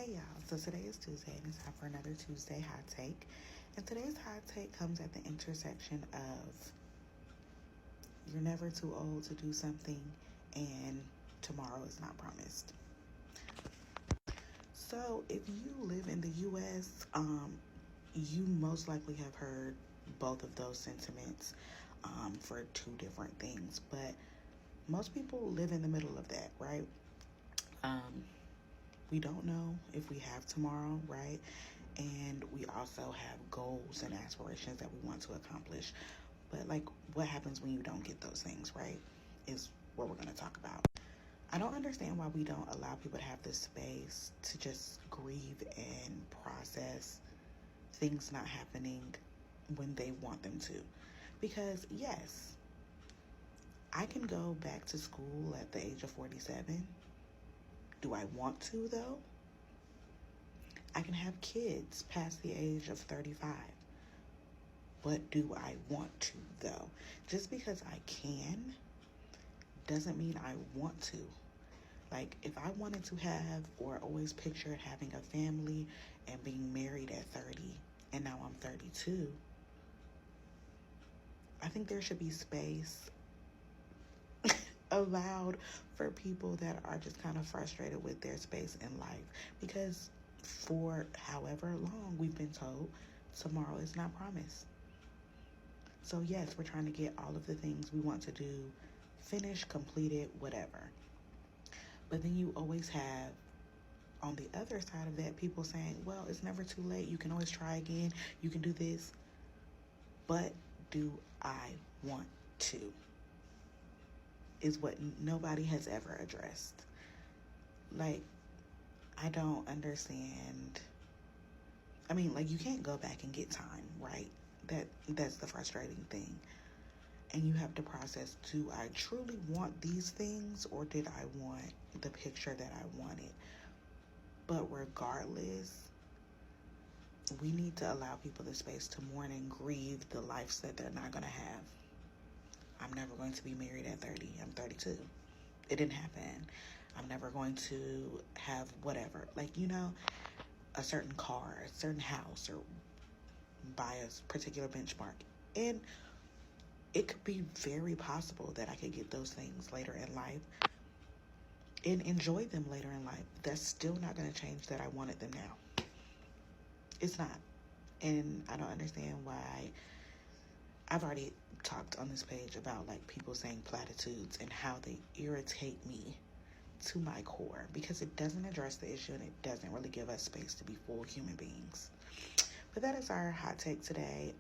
Hey y'all, so today is Tuesday and it's time for another Tuesday hot take. And today's hot take comes at the intersection of you're never too old to do something and tomorrow is not promised. So if you live in the US, you most likely have heard both of those sentiments for two different things. But most people live in the middle of that, right? We don't know if we have tomorrow, right? And we also have goals and aspirations that we want to accomplish. But like, what happens when you don't get those things, right? Is what we're going to talk about. I don't understand why we don't allow people to have this space to just grieve and process things not happening when they want them to. Because yes, I can go back to school at the age of 47. Do I want to, though? I can have kids past the age of 35. But do I want to, though? Just because I can doesn't mean I want to. Like, if I wanted to have or always pictured having a family and being married at 30, and now I'm 32, I think there should be space allowed for people that are just kind of frustrated with their space in life, because for however long we've been told tomorrow is not promised. So yes, we're trying to get all of the things we want to do finished, completed, whatever. But then you always have on the other side of that people saying, well, it's never too late, you can always try again, you can do this. But do I want to? Is what nobody has ever addressed. Like, I don't understand. I mean, like, you can't go back and get time, right? That's the frustrating thing. And you have to process, do I truly want these things, or did I want the picture that I wanted? But regardless, we need to allow people the space to mourn and grieve the lives that they're not going to have. I'm never going to be married at 30. I'm 32. It didn't happen. I'm never going to have whatever. Like, a certain car, a certain house, or buy a particular benchmark. And it could be very possible that I could get those things later in life and enjoy them later in life. That's still not going to change that I wanted them now. It's not. And I don't understand why. I've already talked on this page about like people saying platitudes and how they irritate me to my core, because it doesn't address the issue and it doesn't really give us space to be full human beings. But that is our hot take today.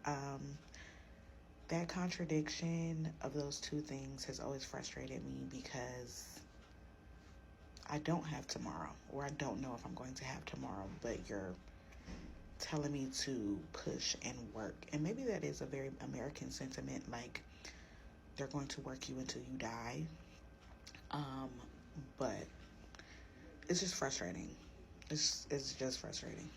That contradiction of those two things has always frustrated me, because I don't have tomorrow, or I don't know if I'm going to have tomorrow, but you're telling me to push and work. And maybe that is a very American sentiment, like they're going to work you until you die. But it's just frustrating. It's just frustrating.